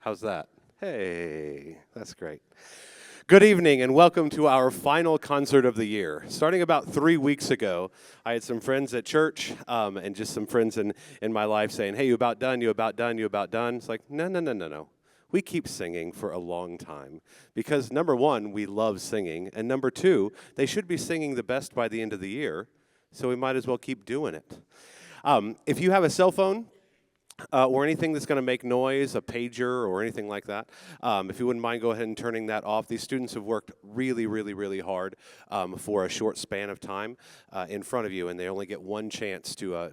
How's that? Hey, that's great. Good evening and welcome to our final concert of the year. Starting about 3 weeks ago, I had some friends at church and just some friends in my life saying, hey, you about done, you about done, you about done. It's like, no, no, no, no, no. We keep singing for a long time because number one, we love singing, and number two, they should be singing the best by the end of the year, so we might as well keep doing it. If you have a cell phone, or anything that's going to make noise, a pager or anything like that. If you wouldn't mind, go ahead and turning that off. These students have worked really, really, really hard for a short span of time in front of you, and they only get one chance to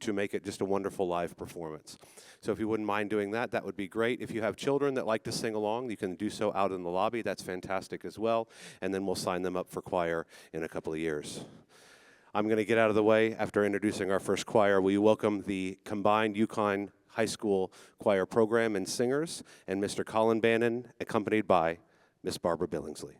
make it just a wonderful live performance. So if you wouldn't mind doing that, that would be great. If you have children that like to sing along, you can do so out in the lobby. That's fantastic as well, and then we'll sign them up for choir in a couple of years. I'm going to get out of the way after introducing our first choir. Will you welcome the combined Yukon High School choir program and singers, and Mr. Colin Bannon, accompanied by Miss Barbara Billingsley.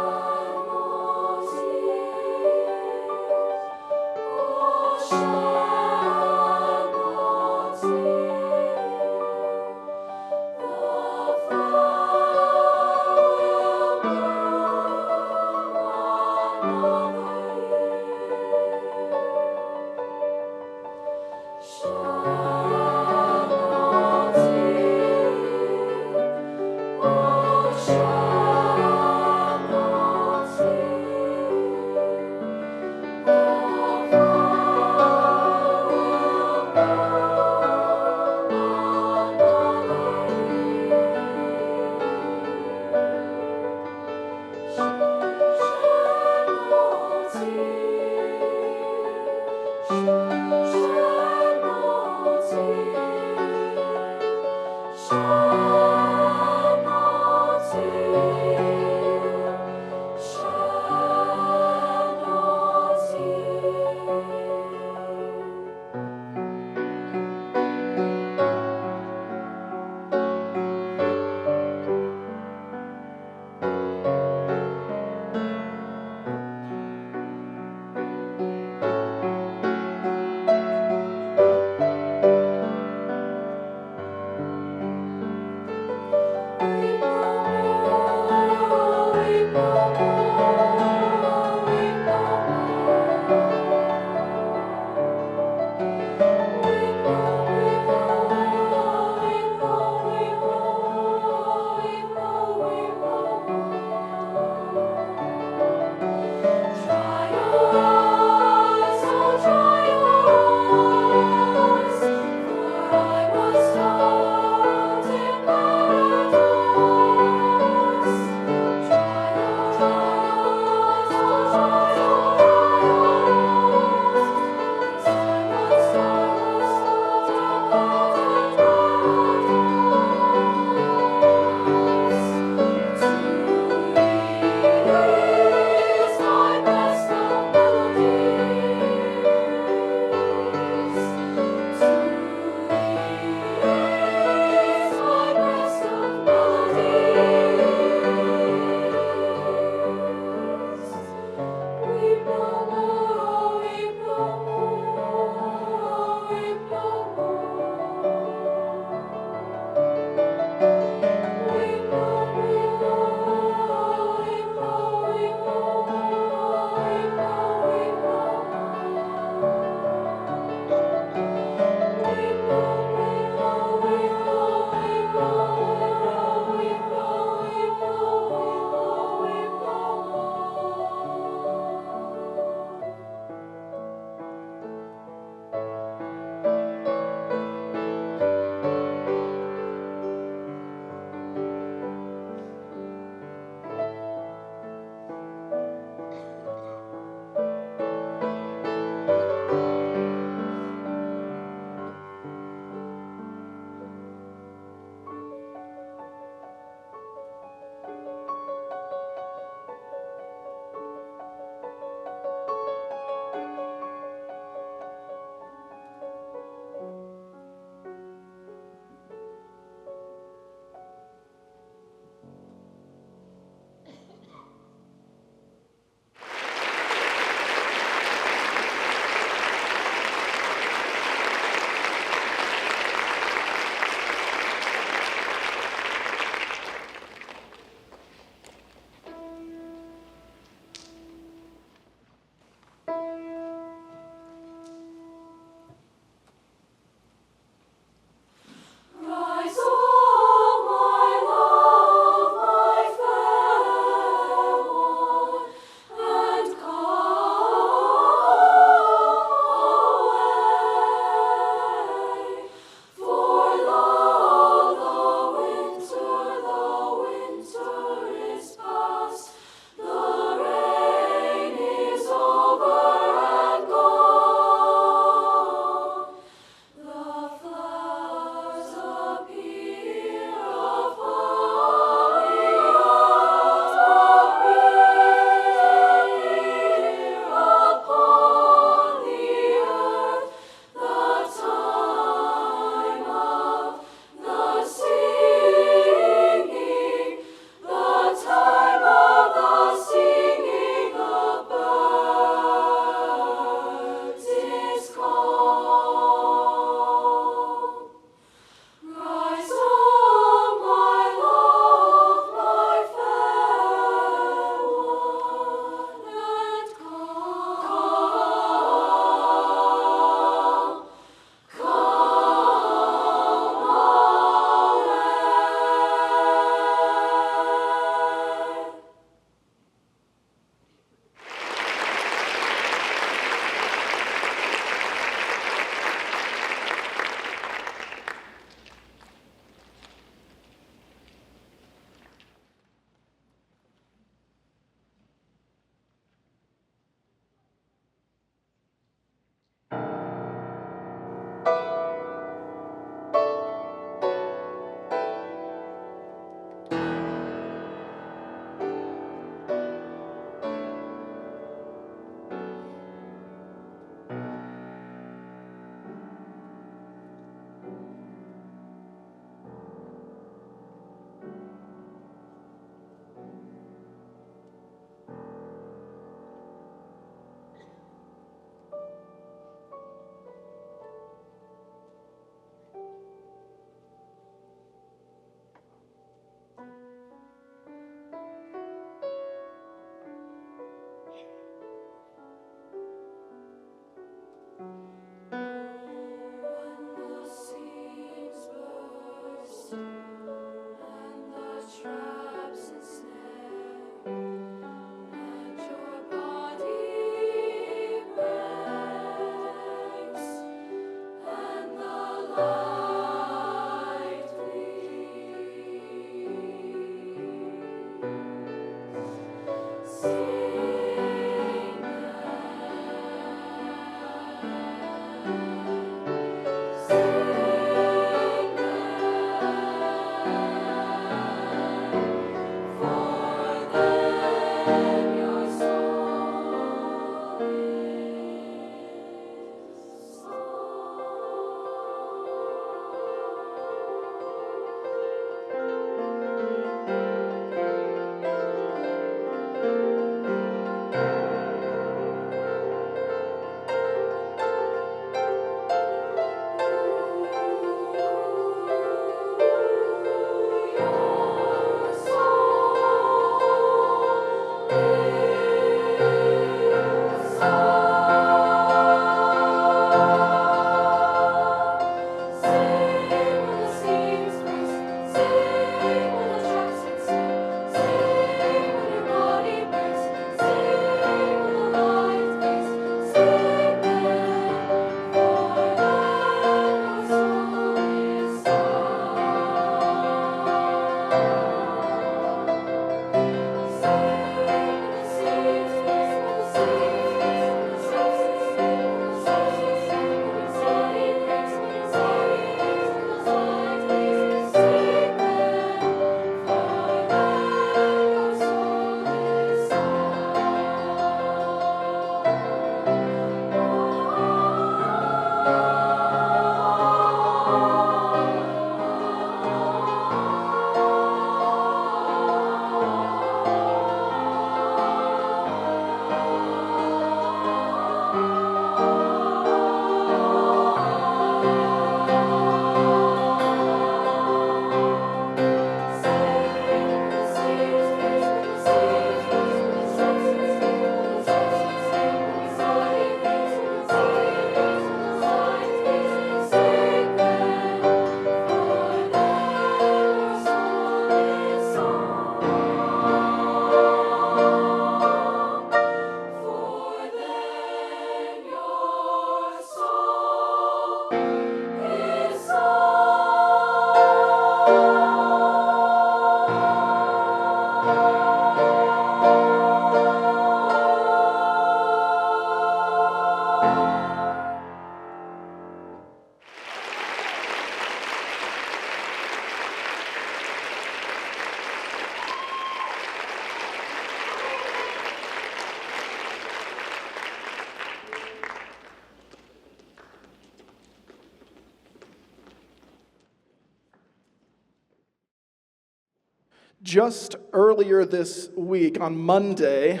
Just earlier this week, on Monday,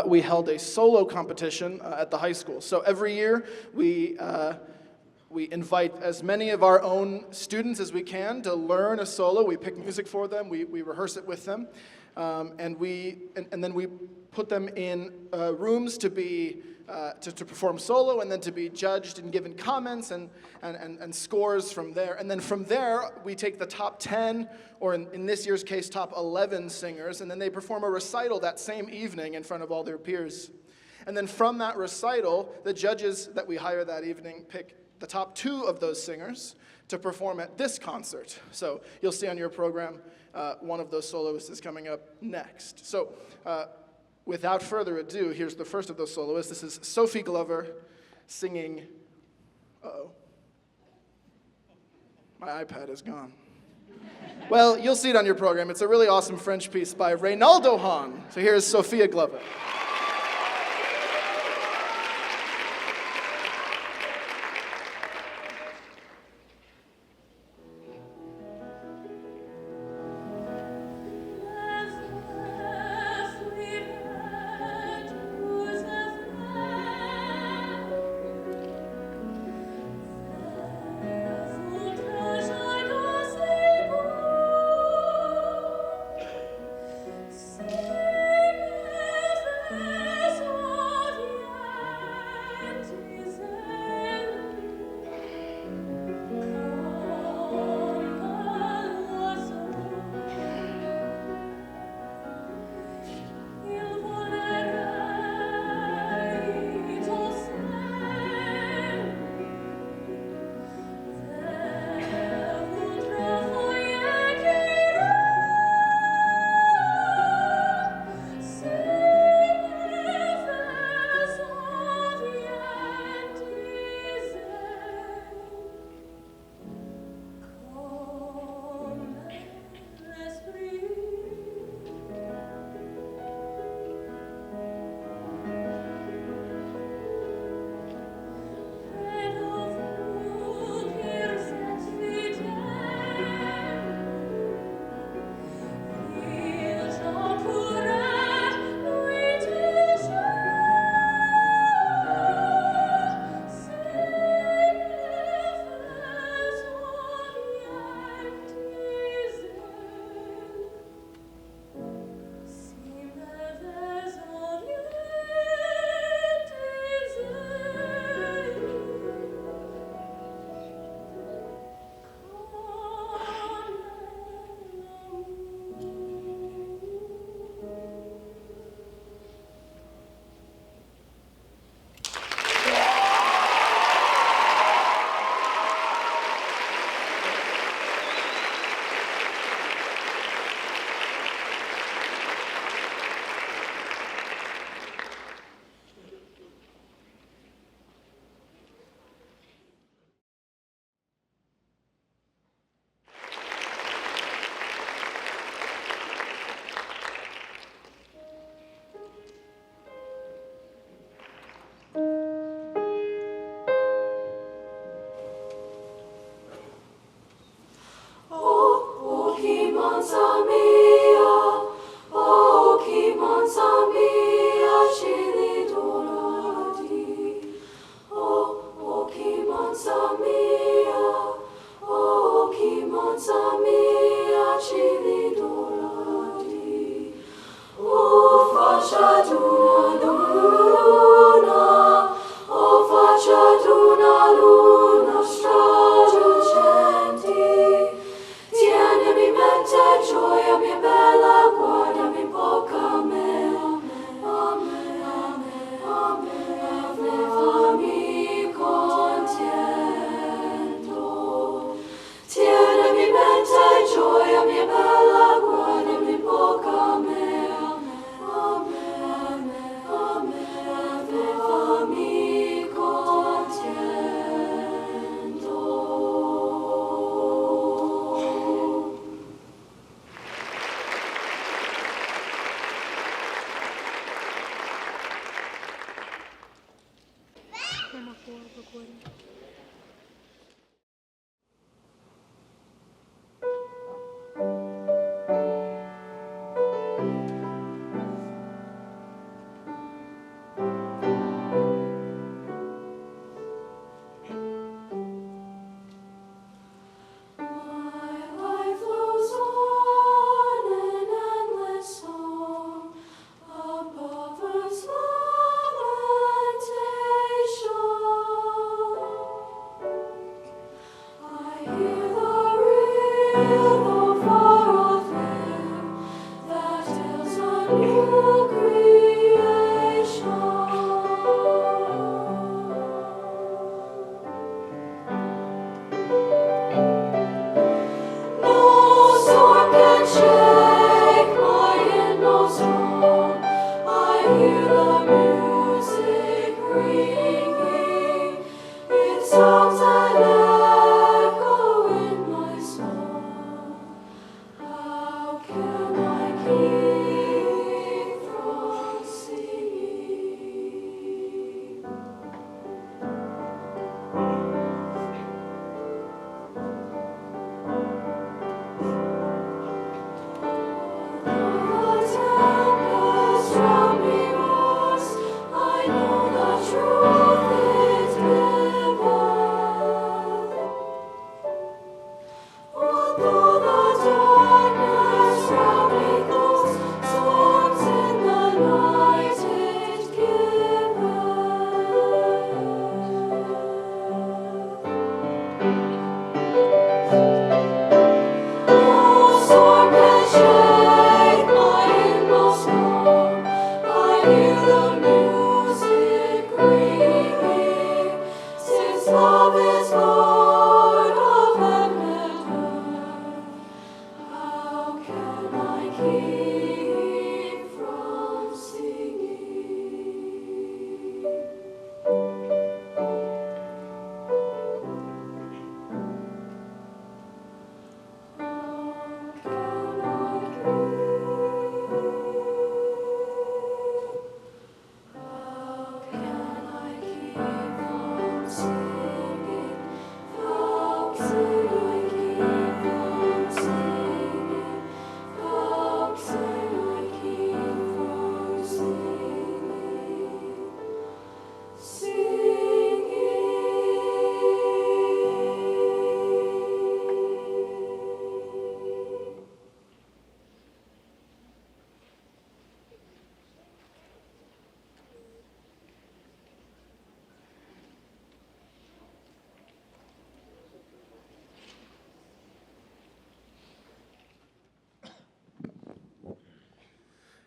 we held a solo competition at the high school. So every year, we invite as many of our own students as we can to learn a solo. We pick music for them, we rehearse it with them, and then we put them in rooms to be to perform solo, and then to be judged and given comments and scores from there. And then from there, we take the top 10, or in this year's case, top 11 singers, and then they perform a recital that same evening in front of all their peers. And then from that recital, the judges that we hire that evening pick the top 2 of those singers to perform at this concert. So you'll see on your program, one of those soloists is coming up next. So without further ado, here's the first of those soloists. This is Sophie Glover singing, my iPad is gone. Well, you'll see it on your program. It's a really awesome French piece by Reynaldo Hahn. So here's Sophia Glover.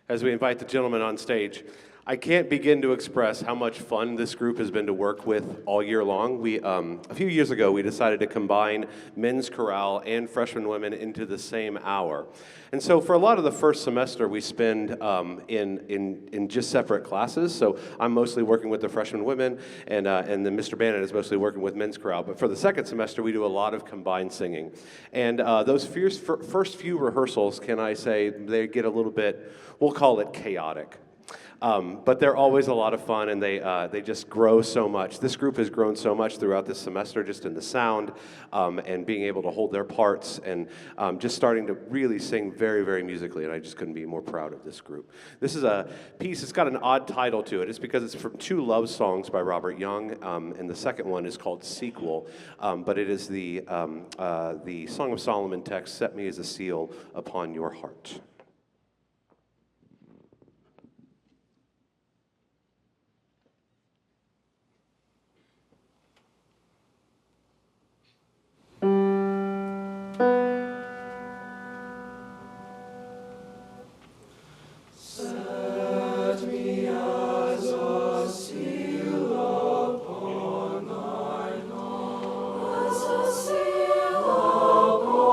As we invite the gentleman on stage, I can't begin to express how much fun this group has been to work with all year long. A few years ago, we decided to combine men's chorale and freshman women into the same hour. And so for a lot of the first semester, we spend in just separate classes. So I'm mostly working with the freshman women, and then Mr. Bannon is mostly working with men's chorale. But for the second semester, we do a lot of combined singing. And those first few rehearsals, can I say, they get a little bit, we'll call it chaotic. But they're always a lot of fun, and they just grow so much. This group has grown so much throughout this semester, just in the sound, and being able to hold their parts, and just starting to really sing very, very musically, and I just couldn't be more proud of this group. This is a piece, it's got an odd title to it. It's because it's from two love songs by Robert Young, and the second one is called Sequel, but it is the Song of Solomon text, "Set me as a seal upon your heart." As a seal upon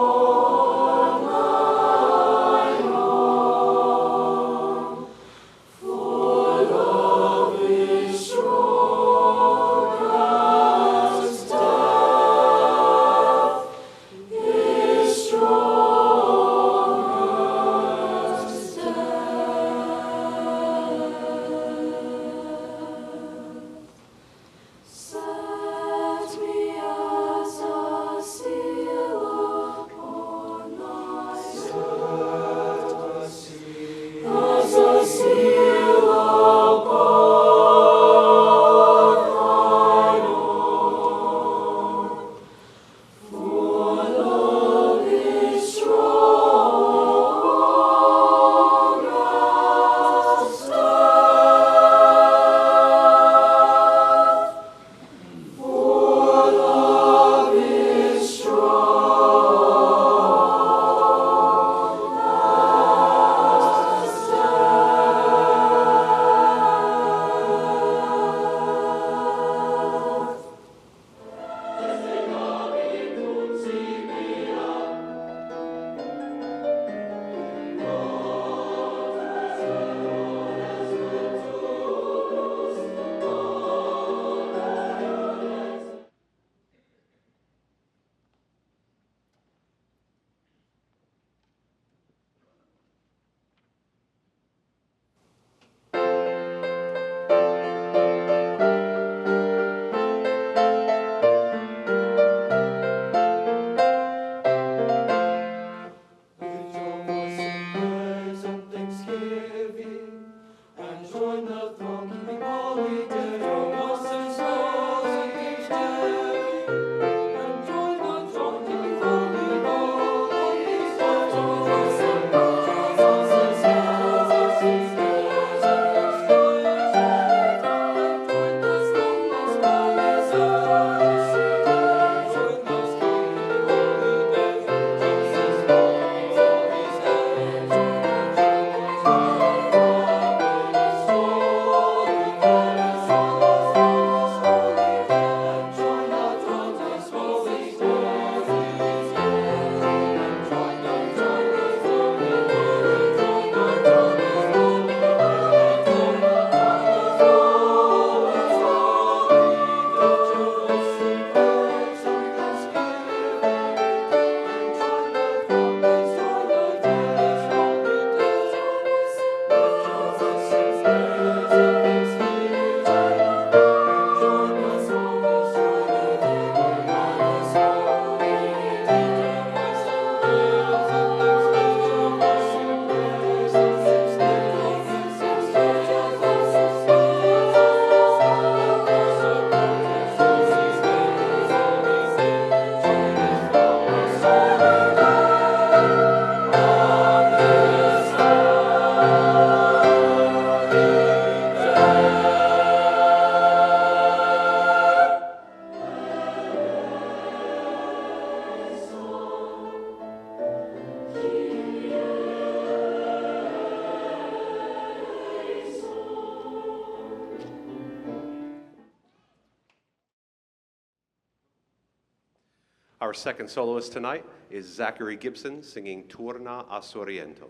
Our second soloist tonight is Zachary Gibson singing Torna a Sorrento.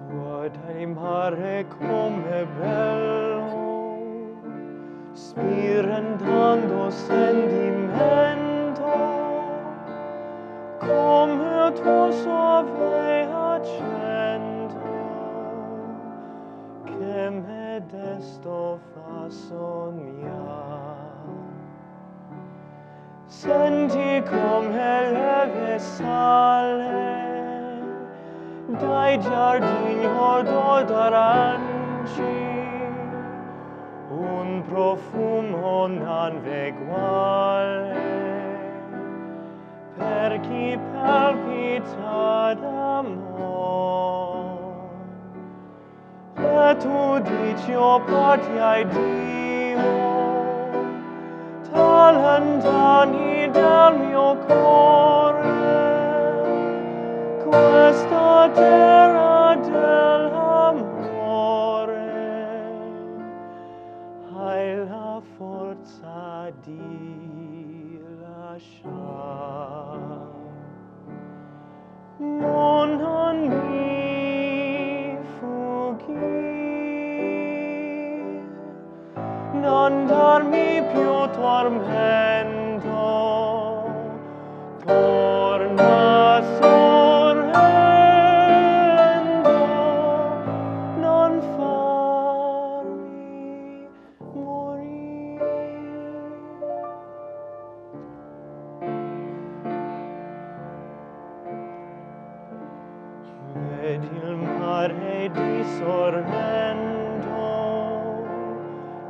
Guardai mare come bello, spirentando sentimento, come tuo suave accento, che me desto fa sognare. Senti come leve sale dai giardini odor d'aranci, un profumo non veguale per chi palpita d'amor. E tu dici, oh porti ai Dio, lontani dal mio cuore, questa terra dell'amore, hai la forza di lasciare. Non mi fuggire, non darmi più tormento, torna sorrento, non farmi morire. Vedi il mare di Sorrento,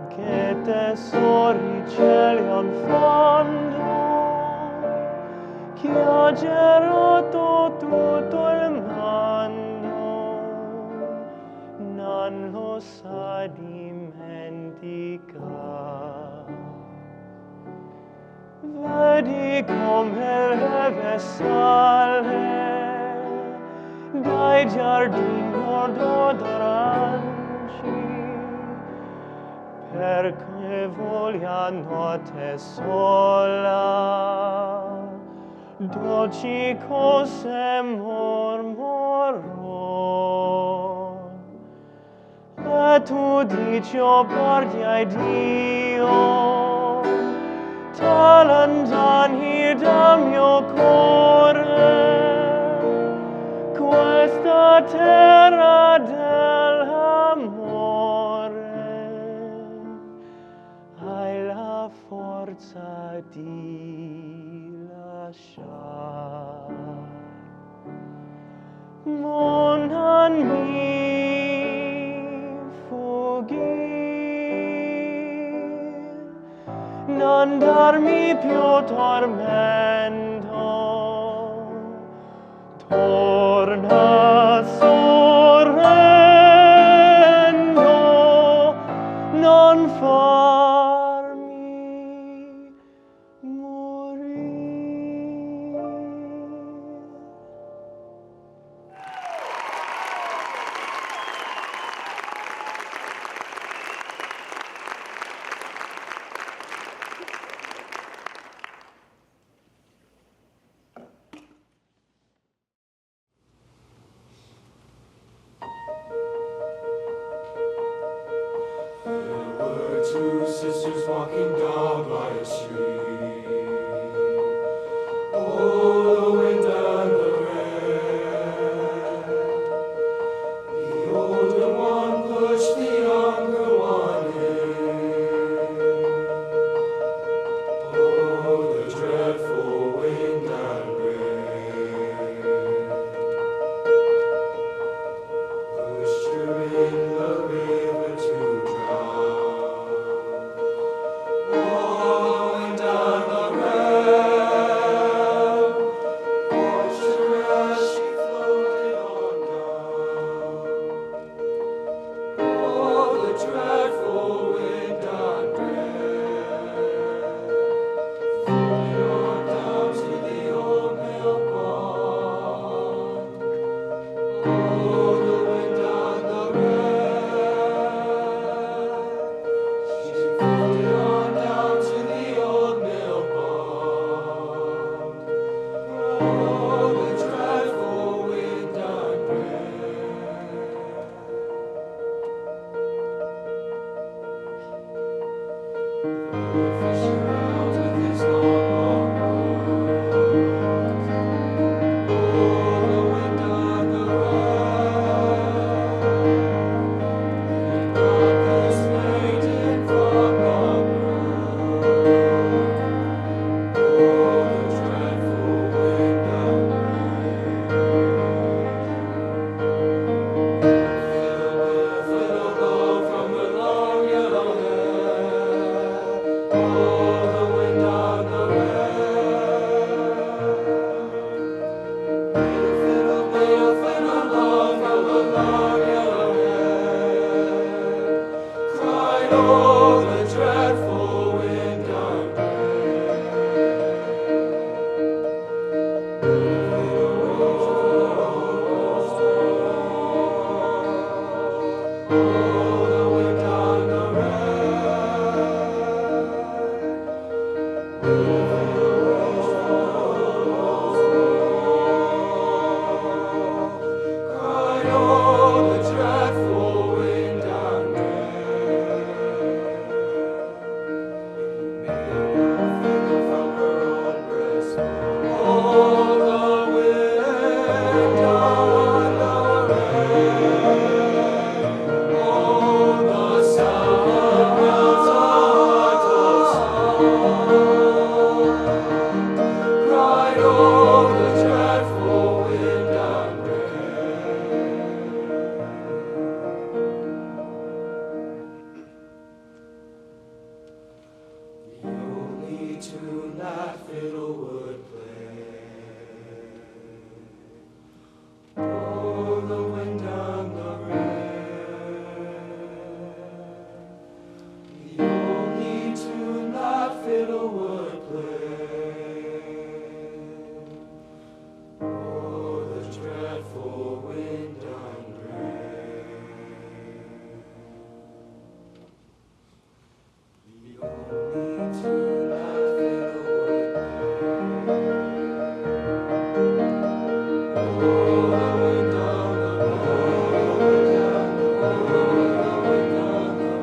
che tesori cieli al fondo, che ha girato tutto il mondo, non lo sa dimenticare. Vedi come leve sale dai giardini odor d'aranci, perché voglia notte sola, dolci cose mormorò. E tu dici, oh guardi ai Dio, lontani dal mio cuore, questa terra dell'amore, hai la forza di lasciare. Non mi fuggire, non darmi più tormento, torna sorrento, non farmi morire. Two sisters walking down by a stream. Oh, the wind and the rain. The older one pushed the younger one in. Oh, the dreadful wind and rain pushed her in the river to drown. tune that fiddle would play. Oh, the wind and the rain. The only tune that fiddle would play. Oh, the dreadful wind and rain. The only tune that fiddle would play. Oh, the wind and the wind and the wind and the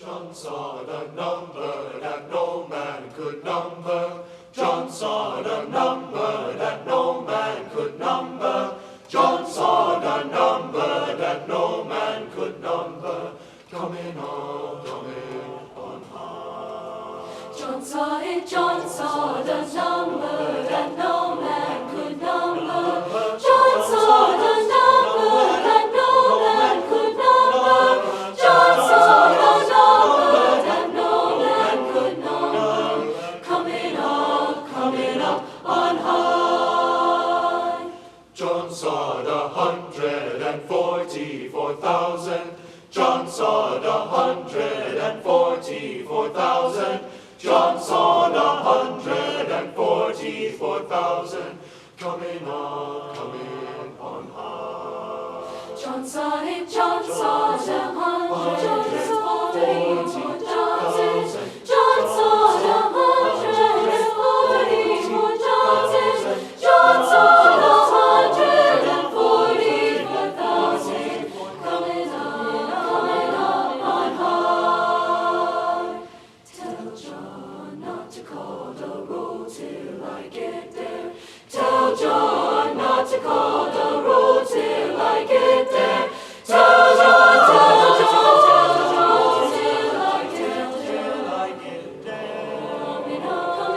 John saw the number that no man could number. John saw the number that no man could number. John saw the number that no man could number. Coming on high. John saw it, John saw the number that no man could number. John saw the number that no man could number. John saw the number that no man could number. Coming up on high. John saw the 144,000. John saw the 144,000. John saw the 144,000 coming on high. John saw it, John saw the 144,000. John saw the 144,000. John saw the 144,000 coming up on high. Tell John not to call the roll till I get there. Tell John not to call the roll till I get there. Tell John till I get there. Coming up on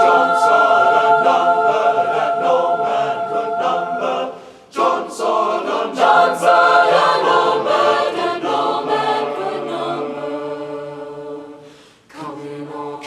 John saw the number that no man could number. John saw the number that no man could number. coming on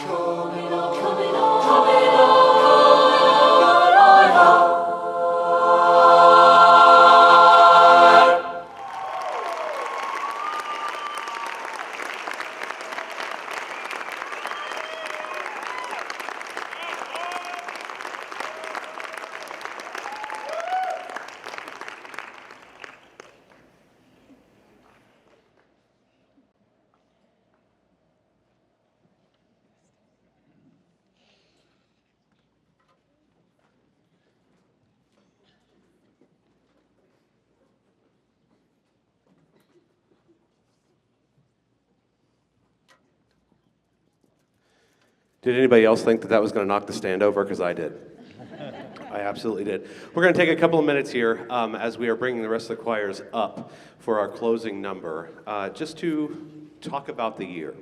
Did anybody else think that was going to knock the stand over? Because I did. I absolutely did. We're going to take a couple of minutes here as we are bringing the rest of the choirs up for our closing number, just to talk about the year.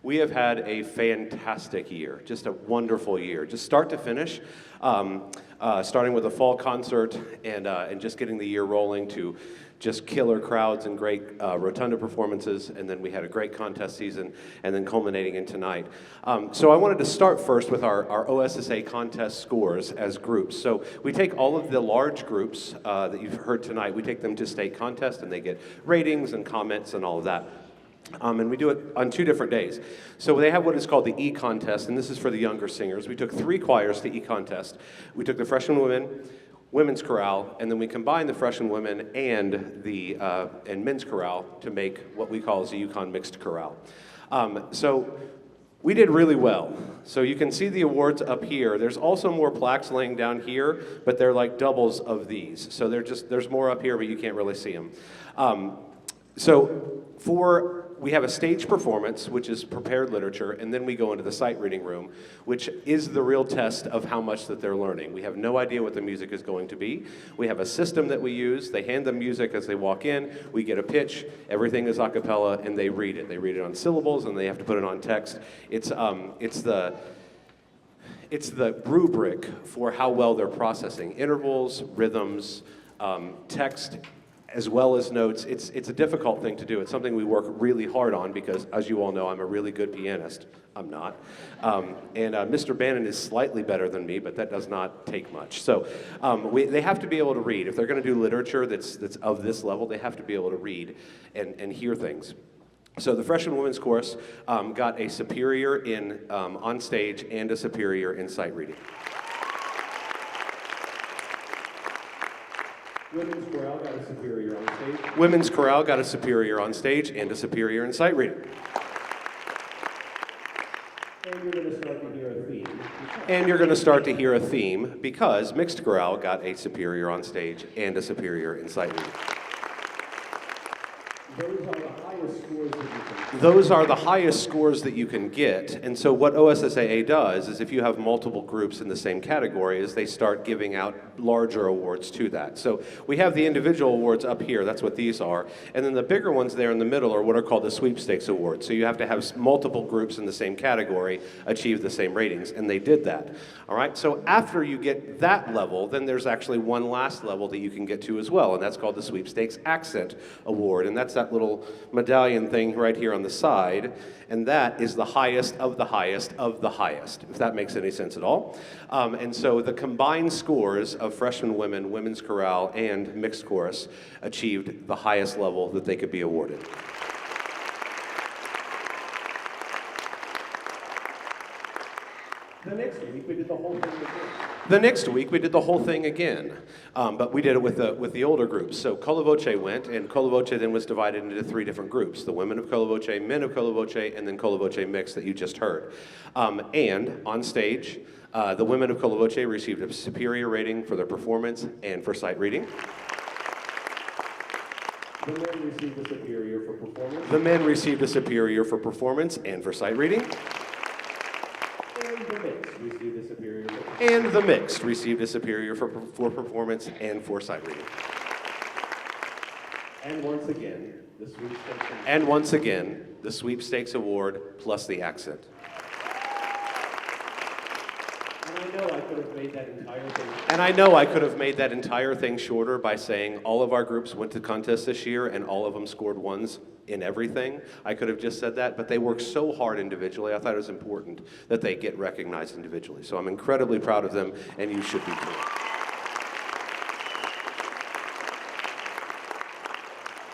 We have had a fantastic year, just a wonderful year, just start to finish, starting with a fall concert and just getting the year rolling to just killer crowds and great rotunda performances, and then we had a great contest season, and then culminating in tonight. So I wanted to start first with our OSSA contest scores as groups. So we take all of the large groups that you've heard tonight, we take them to state contest, and they get ratings and comments and all of that. And we do it on 2 different days. So they have what is called the E-Contest, and this is for the younger singers. We took 3 choirs to E-Contest. We took the freshman women, women's chorale, and then we combined the freshman women and the men's chorale to make what we call as a Yukon mixed chorale. So we did really well. So you can see the awards up here. There's also more plaques laying down here, but they're like doubles of these. So there's more up here, but you can't really see them. We have a stage performance, which is prepared literature, and then we go into the sight reading room, which is the real test of how much that they're learning. We have no idea what the music is going to be. We have a system that we use. They hand them music as they walk in. We get a pitch. Everything is a cappella, and they read it. They read it on syllables, and they have to put it on text. It's the rubric for how well they're processing intervals, rhythms, text, as well as notes. It's a difficult thing to do. It's something we work really hard on because, as you all know, I'm a really good pianist. I'm not. Mr. Bannon is slightly better than me, but that does not take much. So they have to be able to read. If they're going to do literature that's of this level, they have to be able to read and hear things. So the freshman women's chorus got a superior in on stage and a superior in sight reading. Women's chorale got a superior on stage. Women's chorale got a superior on stage and a superior in sight reading. And And you're going to start to hear a theme because Mixed Chorale got a superior on stage and a superior in sight reading. Those are the highest scores that you can get. And so what OSSAA does is if you have multiple groups in the same category is they start giving out larger awards to that. So we have the individual awards up here, that's what these are. And then the bigger ones there in the middle are what are called the sweepstakes awards. So you have to have multiple groups in the same category achieve the same ratings, and they did that. All right, so after you get that level, then there's actually one last level that you can get to as well, and that's called the Sweepstakes Accent Award. And that's that little medallion thing right here on the side, and that is the highest of the highest of the highest, if that makes any sense at all. And so the combined scores of freshman women, women's chorale, and mixed chorus achieved the highest level that they could be awarded. The next week, we did the whole thing again. The next week, we did the whole thing again, but we did it with the older groups. So Cola Voce went, and Cola Voce then was divided into 3 different groups: the women of Cola Voce, men of Cola Voce, and then Cola Voce Mix that you just heard. And on stage, the women of Cola Voce received a superior rating for their performance and for sight reading. The men received a superior for performance. The men received a superior for performance and for sight reading. And the mix received a superior for And the mixed received a superior for performance and for sight reading. And once again, the sweepstakes. And once again, the Sweepstakes Award plus the accent. And I know I could have made that entire thing. And I know I could have made that entire thing shorter by saying all of our groups went to contests this year and all of them scored ones in everything. I could have just said that, but they work so hard individually. I thought it was important that they get recognized individually. So I'm incredibly proud of them, and you should be too.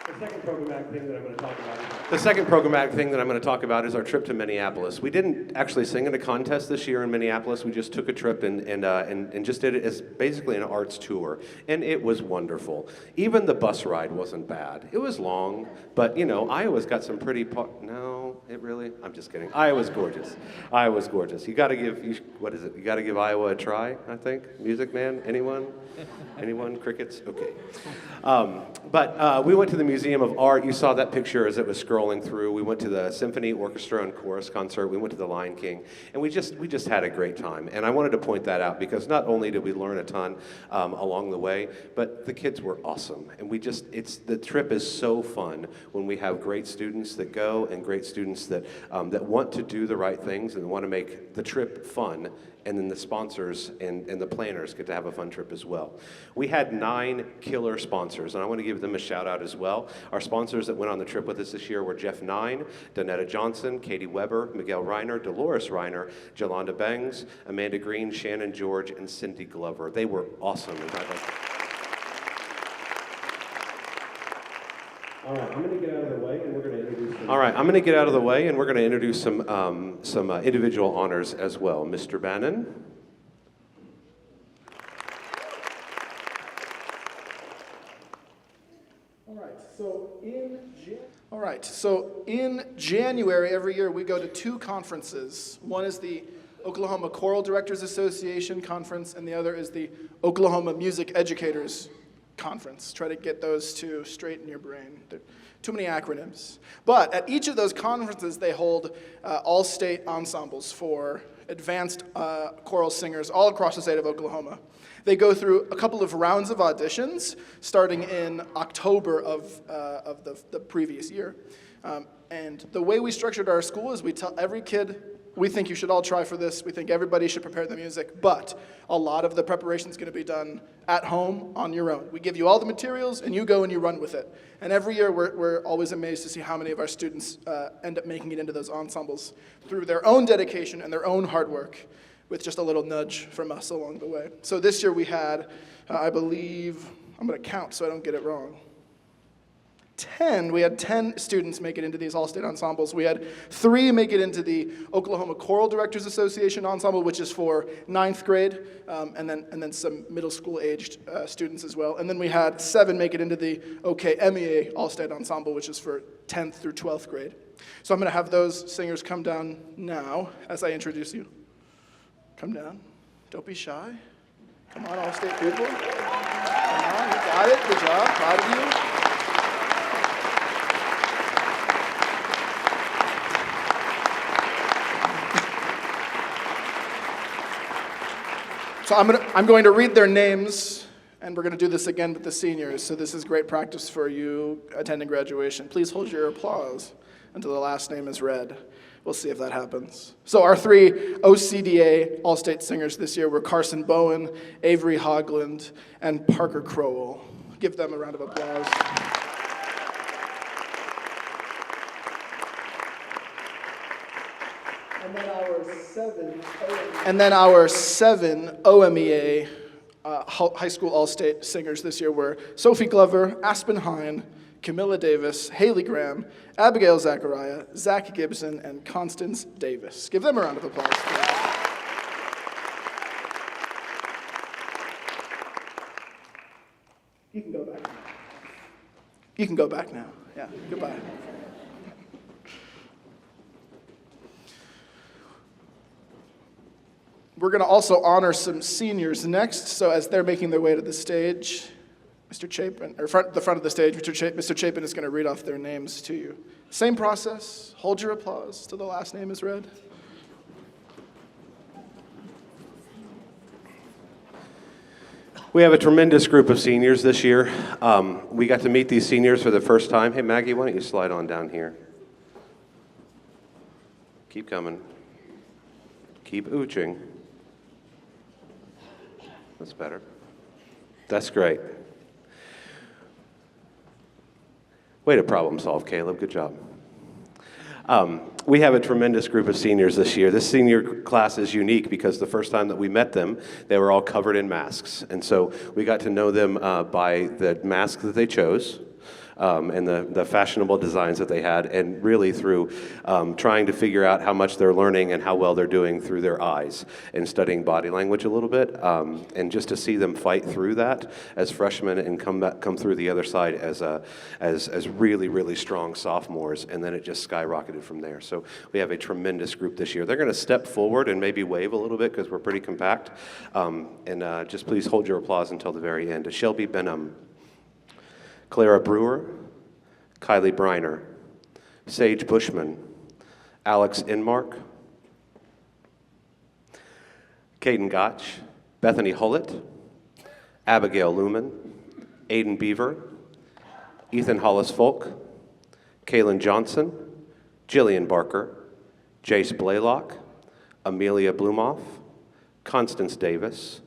The second programmatic thing that I'm going to talk about is The second programmatic thing that I'm going to talk about is our trip to Minneapolis. We didn't actually sing in a contest this year in Minneapolis. We just took a trip and just did it as basically an arts tour, and it was wonderful. Even the bus ride wasn't bad. It was long, but you know, Iowa's got some pretty. No, it really. I'm just kidding. Iowa's gorgeous. Iowa's gorgeous. You got to give. What is it? You got to give Iowa a try. I think. Music Man. Anyone? Anyone? Crickets. Okay. But we went to the Museum of Art. You saw that picture as it was scrolling through. We went to the symphony, orchestra, and chorus concert. We went to the Lion King, and we just had a great time. And I wanted to point that out because not only did we learn a ton along the way, but the kids were awesome. And the trip is so fun when we have great students that go and great students that want to do the right things and want to make the trip fun. And then the sponsors and the planners get to have a fun trip as well. We had 9 killer sponsors, and I want to give them a shout out as well. Our sponsors that went on the trip with us this year were Jeff Nine, Donetta Johnson, Katie Weber, Miguel Reiner, Dolores Reiner, Jolanda Bangs, Amanda Green, Shannon George, and Cindy Glover. They were awesome. all right, I'm going to get out of the way, and we're going to introduce them. All right, I'm going to get out of the way, and we're going to introduce some individual honors as well. Mr. Bannon. All right, so in January every year we go to 2 conferences. One is the Oklahoma Choral Directors Association Conference, and the other is the Oklahoma Music Educators Conference. Try to get those 2 straight in your brain. They're too many acronyms. But at each of those conferences, they hold all-state ensembles for advanced choral singers all across the state of Oklahoma. They go through a couple of rounds of auditions, starting in October of the previous year. And the way we structured our school is we tell every kid, we think you should all try for this. We think everybody should prepare the music, but a lot of the preparation is going to be done at home on your own. We give you all the materials, and you go and you run with it. And every year, we're always amazed to see how many of our students end up making it into those ensembles through their own dedication and their own hard work, with just a little nudge from us along the way. So this year we had, I believe, I'm going to count so I don't get it wrong, we had 10 students make it into these all-state ensembles. We had 3 make it into the Oklahoma Choral Directors Association ensemble, which is for 9th grade, and then some middle school-aged students as well. And then we had 7 make it into the OKMEA all-state ensemble, which is for 10th through 12th grade. So I'm going to have those singers come down now as I introduce you. Come down. Don't be shy. Come on, all-state people. Come on, you got it. Good job. Proud of you. So I'm going to read their names, and we're going to do this again with the seniors. So this is great practice for you attending graduation. Please hold your applause until the last name is read. We'll see if that happens. So our 3 OCDA All-State singers this year were Carson Bowen, Avery Hogland, and Parker Crowell. Give them a round of applause. And then our 7 OMEA high school all-state singers this year were Sophie Glover, Aspen Hine, Camilla Davis, Haley Graham, Abigail Zachariah, Zach Gibson, and Constance Davis. Give them a round of applause. You can go back. You can go back now. Yeah, goodbye. We're going to also honor some seniors next. So as they're making their way to the stage, Mr. Chapin, or the front of the stage, Mr. Chapin is going to read off their names to you. Same process. Hold your applause till the last name is read. We have a tremendous group of seniors this year. We got to meet these seniors for the first time. Hey, Maggie, why don't you slide on down here? Keep coming. Keep ooching. That's better. That's great. Way to problem solve, Caleb. Good job. We have a tremendous group of seniors this year. This senior class is unique because the first time that we met them, they were all covered in masks. And so we got to know them by the mask that they chose. And the fashionable designs that they had, and really through trying to figure out how much they're learning and how well they're doing through their eyes, and studying body language a little bit, and just to see them fight through that as freshmen and come through the other side as really, really strong sophomores, and then it just skyrocketed from there. So we have a tremendous group this year. They're going to step forward and maybe wave a little bit because we're pretty compact, and just please hold your applause until the very end. Shelby Benham, Clara Brewer, Kylie Briner, Sage Bushman, Alex Inmark, Caden Gotch, Bethany Hullett, Abigail Lumen, Aiden Beaver, Ethan Hollis-Folk, Kaylin Johnson, Jillian Barker, Jace Blaylock, Amelia Blumoff, Constance Davis,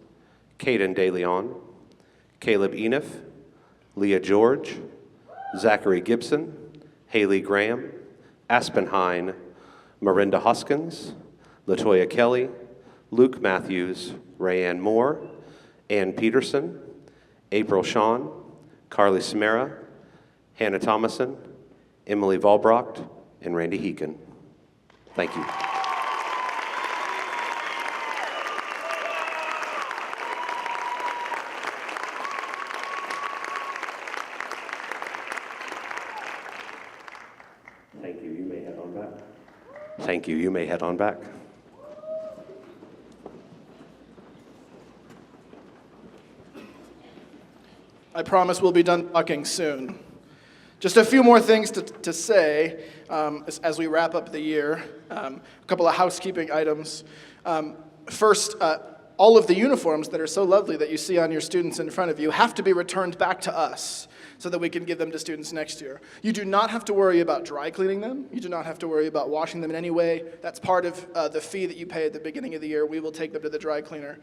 Caden DeLeon, Caleb Eniff, Leah George, Zachary Gibson, Haley Graham, Aspen Hine, Miranda Hoskins, Latoya Kelly, Luke Matthews, Rayanne Moore, Ann Peterson, April Shawn, Carly Samara, Hannah Thomason, Emily Valbrocht, and Randy Heekin. Thank you. Thank you. You may head on back. Thank you. You may head on back. I promise we'll be done talking soon. Just a few more things to say as we wrap up the year. A couple of housekeeping items. First, all of the uniforms that are so lovely that you see on your students in front of you have to be returned back to us so that we can give them to students next year. You do not have to worry about dry cleaning them. You do not have to worry about washing them in any way. That's part of the fee that you pay at the beginning of the year. We will take them to the dry cleaner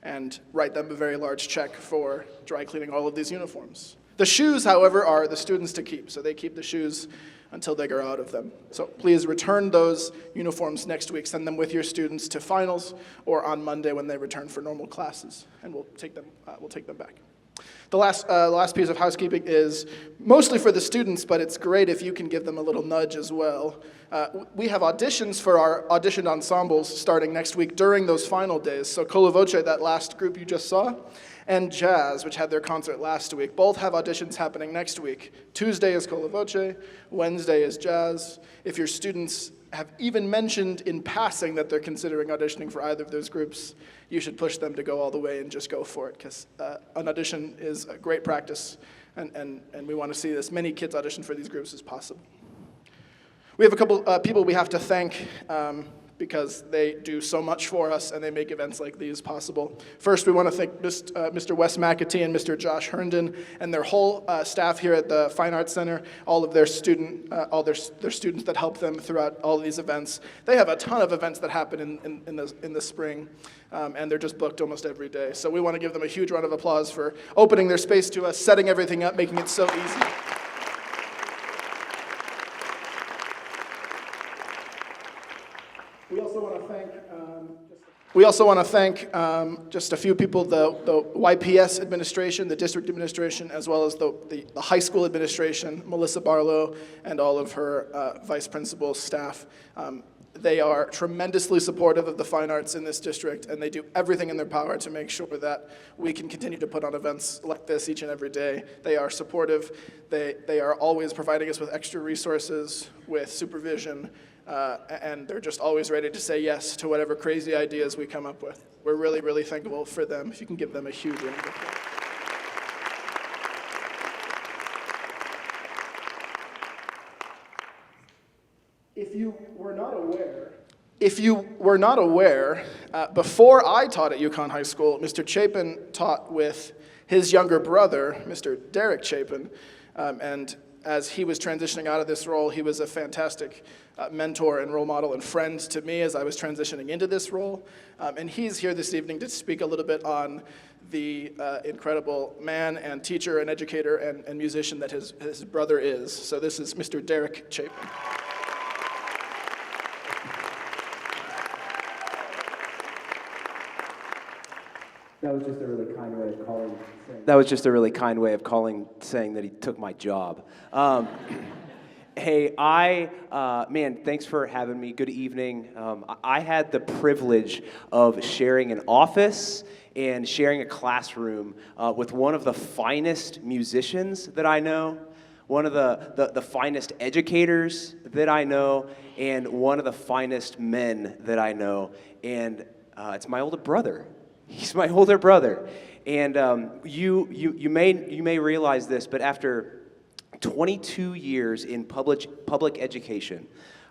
and write them a very large check for dry cleaning all of these uniforms. The shoes, however, are the students to keep, so they keep the shoes until they grow out of them. So please return those uniforms next week. Send them with your students to finals or on Monday when they return for normal classes, and we'll take them back. The last piece of housekeeping is mostly for the students, but it's great if you can give them a little nudge as well. We have auditions for our auditioned ensembles starting next week during those final days. So Cola Voce, that last group you just saw, and Jazz, which had their concert last week, both have auditions happening next week. Tuesday is Cola Voce, Wednesday is Jazz. If your students have even mentioned in passing that they're considering auditioning for either of those groups, you should push them to go all the way and just go for it, because an audition is a great practice, and we want to see as many kids audition for these groups as possible. We have a couple people we have to thank because they do so much for us and they make events like these possible. First, we want to thank Mr. Wes McAtee and Mr. Josh Herndon and their whole staff here at the Fine Arts Center, all of their students that help them throughout all of these events. They have a ton of events that happen in the spring, and they're just booked almost every day. So we want to give them a huge round of applause for opening their space to us, setting everything up, making it so easy. We also want to thank just a few people, the YPS administration, the district administration, as well as the high school administration, Melissa Barlow, and all of her vice principal staff. They are tremendously supportive of the fine arts in this district, and they do everything in their power to make sure that we can continue to put on events like this each and every day. They are supportive. They are always providing us with extra resources, with supervision, and they're just always ready to say yes to whatever crazy ideas we come up with. We're really, really thankful for them. If you can give them a huge round of applause. If you were not aware, before I taught at Yukon High School, Mr. Chapin taught with his younger brother, Mr. Derek Chapin, and as he was transitioning out of this role, he was a fantastic mentor and role model and friend to me as I was transitioning into this role. And he's here this evening to speak a little bit on the incredible man and teacher and educator and musician that his brother is. So this is Mr. Derek Chapin. That was just a really kind way of calling. That was just a really kind way of saying that he took my job. Hey, man, thanks for having me. Good evening. I had the privilege of sharing an office and sharing a classroom with one of the finest musicians that I know, one of the finest educators that I know, and one of the finest men that I know. And it's my older brother. He's my older brother, and you may realize this, but after 22 years in public education,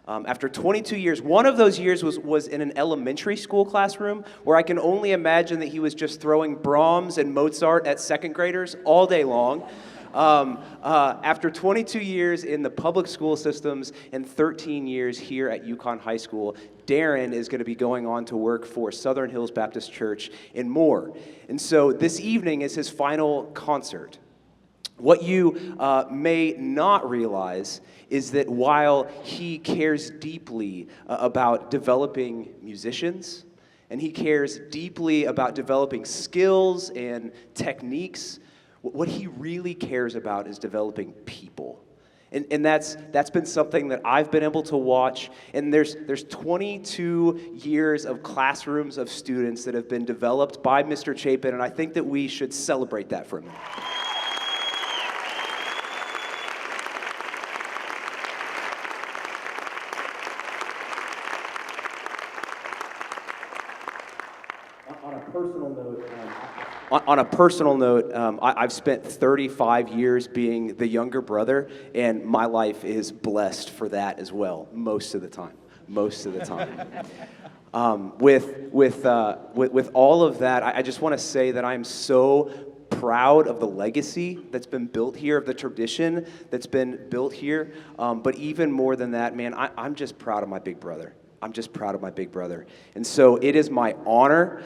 after 22 years, one of those years was in an elementary school classroom where I can only imagine that he was just throwing Brahms and Mozart at second graders all day long. After 22 years in the public school systems and 13 years here at Yukon High School, Darren is going to be going on to work for Southern Hills Baptist Church and more. And so this evening is his final concert. What you may not realize is that while he cares deeply about developing musicians, and he cares deeply about developing skills and techniques, what he really cares about is developing people. And that's been something that I've been able to watch. And there's 22 years of classrooms of students that have been developed by Mr. Chapin, and I think that we should celebrate that for a minute. On a personal note, I've spent 35 years being the younger brother, and my life is blessed for that as well, most of the time. With all of that, I just want to say that I'm so proud of the legacy that's been built here, of the tradition that's been built here. But even more than that, man, I'm just proud of my big brother. I'm just proud of my big brother. And so it is my honor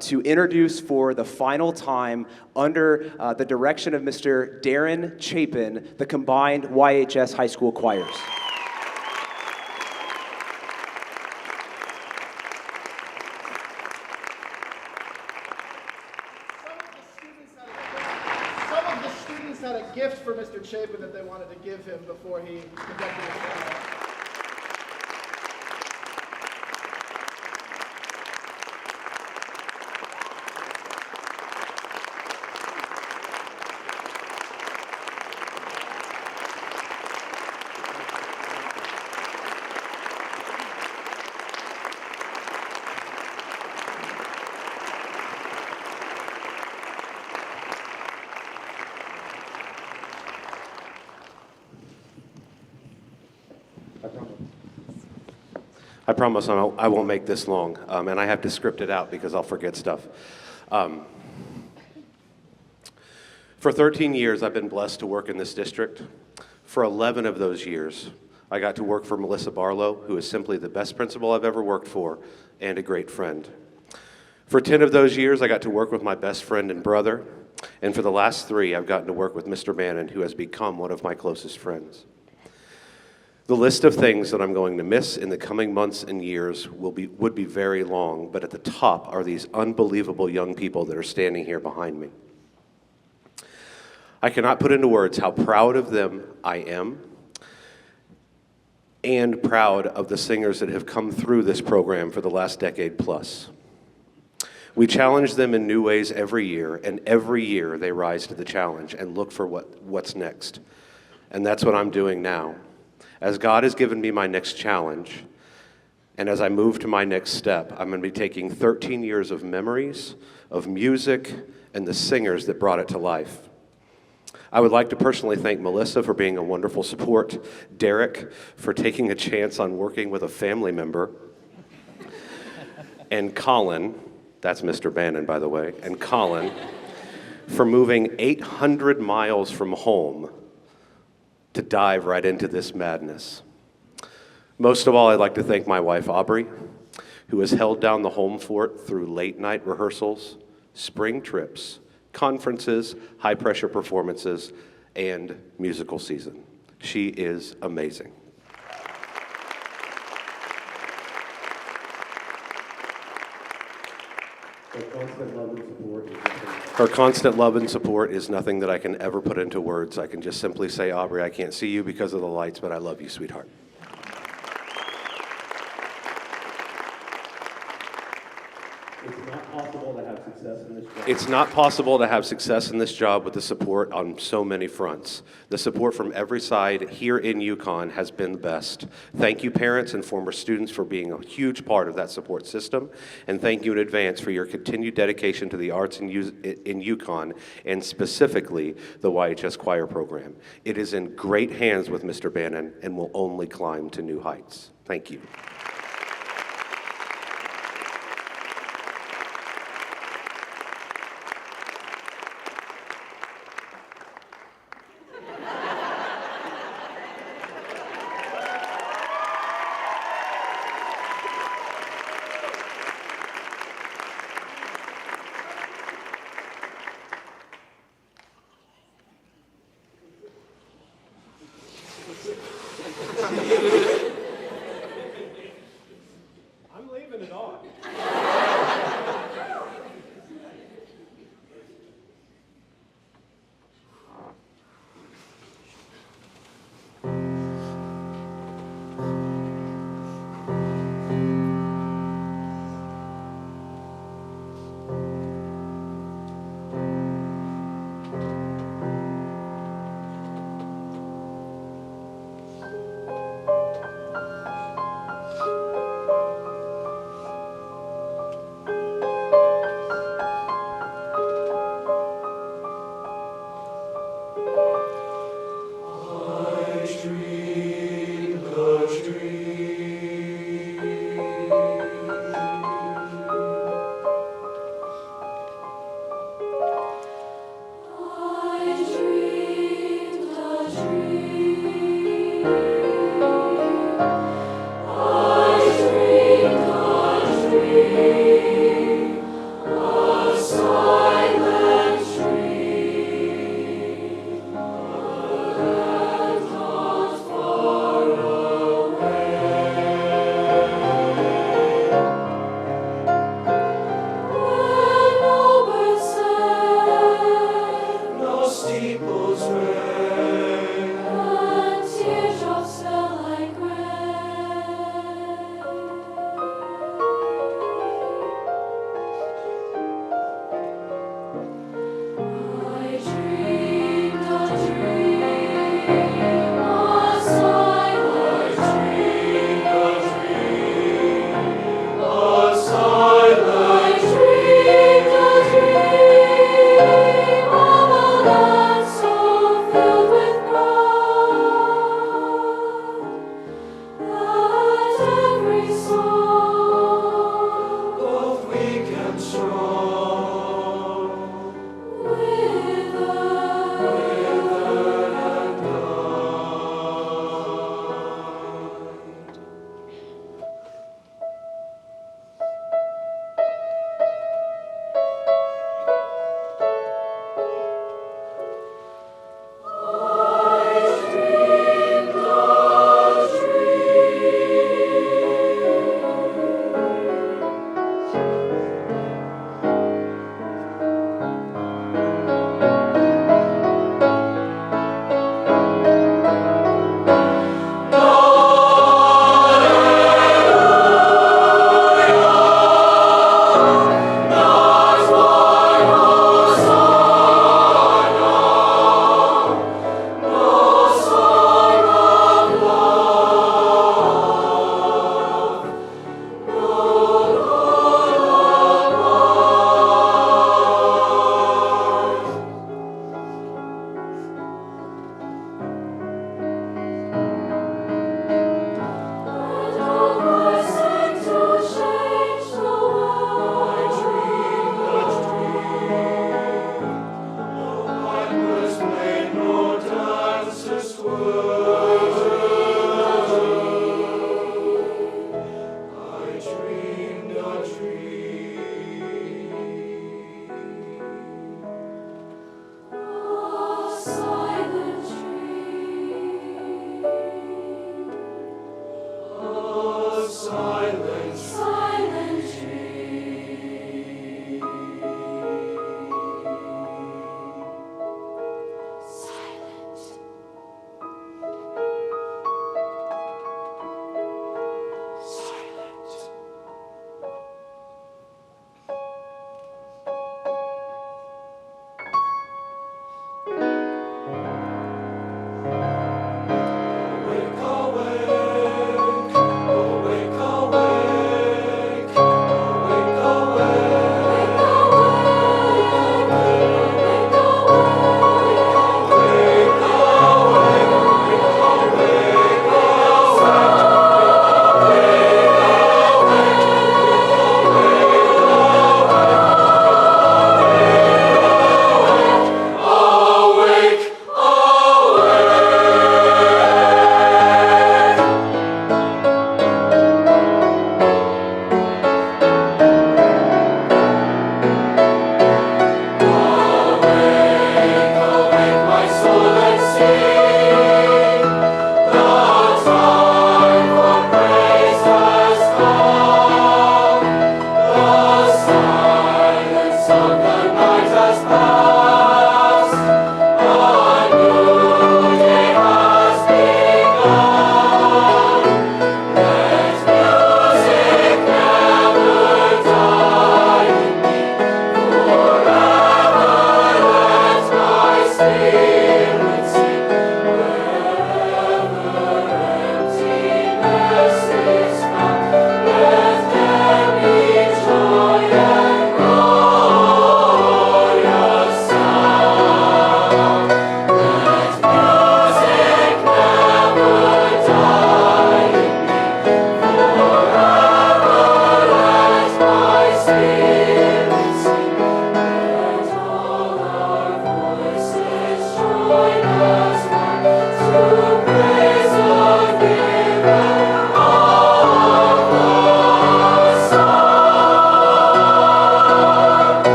to introduce for the final time, under the direction of Mr. Darren Chapin, the combined YHS high school choirs. statement that they wanted to give him before he conducted his trial. I promise I won't make this long, and I have to script it out because I'll forget stuff. For 13 years, I've been blessed to work in this district. For 11 of those years, I got to work for Melissa Barlow, who is simply the best principal I've ever worked for and a great friend. For 10 of those years, I got to work with my best friend and brother, and for the last 3, I've gotten to work with Mr. Bannon, who has become one of my closest friends. The list of things that I'm going to miss in the coming months and years would be very long, but at the top are these unbelievable young people that are standing here behind me. I cannot put into words how proud of them I am and proud of the singers that have come through this program for the last decade plus. We challenge them in new ways every year, and every year they rise to the challenge and look for what's next. And that's what I'm doing now. As God has given me my next challenge, and as I move to my next step, I'm going to be taking 13 years of memories, of music, and the singers that brought it to life. I would like to personally thank Melissa for being a wonderful support, Derek for taking a chance on working with a family member, and Colin, that's Mr. Bannon, by the way, and Colin for moving 800 miles from home to dive right into this madness. Most of all, I'd like to thank my wife, Aubrey, who has held down the home fort through late night rehearsals, spring trips, conferences, high-pressure performances, and musical season. She is amazing. Her constant love and support is nothing that I can ever put into words. I can just simply say, Aubrey, I can't see you because of the lights, but I love you, sweetheart. It's not possible to have success in this job with the support on so many fronts. The support from every side here in UConn has been the best. Thank you, parents and former students, for being a huge part of that support system. And thank you in advance for your continued dedication to the arts in UConn, and specifically the YHS Choir program. It is in great hands with Mr. Bannon and will only climb to new heights. Thank you.